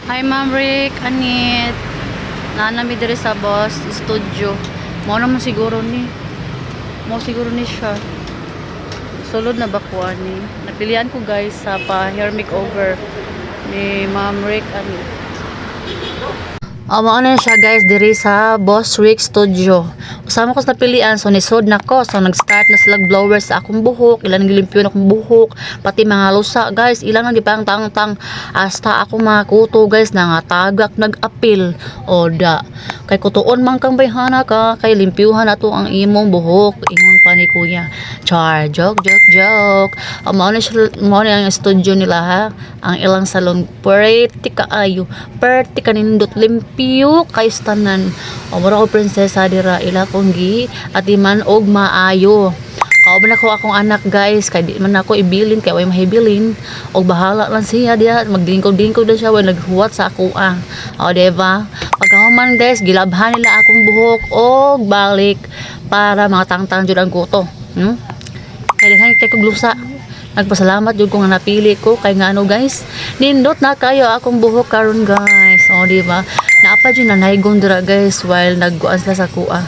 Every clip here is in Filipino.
Hi Ma'am Rick, Anit. Nanami diri sa boss studio. Mo naman siguro ni. Mo siguro ni siya. Sulod na ba ko ani? Napilian ko guys sa pa hair makeover ni Ma'am Rick Anit. Amo na siya guys diri sa Boss Rick Studio. Usama ko sa napilian so nisod na ko. So nag-start na sila blower sa akong buhok, ilang gilimpyo na akong buhok, pati mga lusa guys, ilang nang gipang tang hasta ako mga kuto guys nangatagak nag-apil oda. Kay kutuon man kang bayhana ka, kay limpyuhan ato ang imong buhok. Ingon pa ni kuya. Char, joke. Amo na siya, mo na ang studio nila ha. Ang ilang salon pretty kaayo, pretty kanindot limpyo kay stanan. O mura ko prinsesa dira ila kong gi at iman og maayo. Kauban ako akong anak guys, kay di man ako ibilin kay way mahibilin og bahala lang siya diha, magdingkod-dingkod na siya way naghuwat sa ako O diba? Pagkahuman guys, gilabhan nila akong buhok og balik para mga tangtang jud ang kuto. Kay daghan kay kog lusa. Nagpasalamat jud ko nga napili ko kay nga ano guys, nindot na kayo akong buhok karon guys. O di ba? Naapa jud na naigon dira guys while nagkuan sila sa kuha.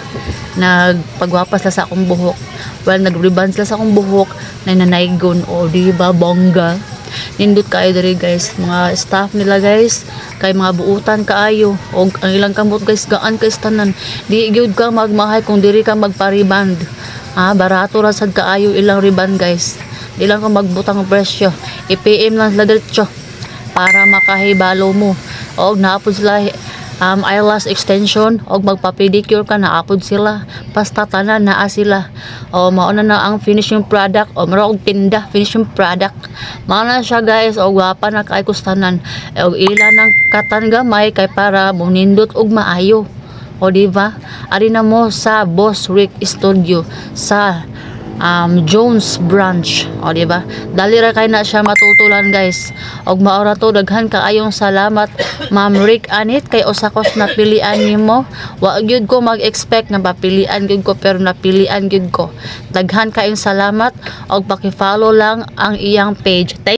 Nagpagwapas sila sa akong buhok. While nagriban sila sa akong buhok na nanaigon. O di ba bongga. Nindot kayo diri guys, mga staff nila guys, kay mga buutan kaayo og ang ilang kamot guys gaan kay tanan. Di gyud ka magmahay kung diri ka magpariband. Barato ra sad kaayo ilang riban guys. Di lang ka magbutang presyo. I-PM lang sila diretso para makahibalo mo. Og naapod sila eyelash extension og magpa-pedicure ka naapod sila. Basta tanan naa sila. O mao na ang finishing product o mara og tinda finishing product. Mao na siya guys og gwapa na kay kustanan. Og ila ng katan gamay kay para munindot og maayo. O diba? Ari na mo sa Boss Rick Studio sa Jones branch. O diba? Dali ra kay na siya matutulan guys. Og maora to daghan kaayong salamat Ma'am Rick Anit kay usakos napilian nimo. Wa gyud ko mag-expect nga papilian gyud ko pero napilian gyud ko. Daghan kaayong salamat og paki-follow lang ang iyang page.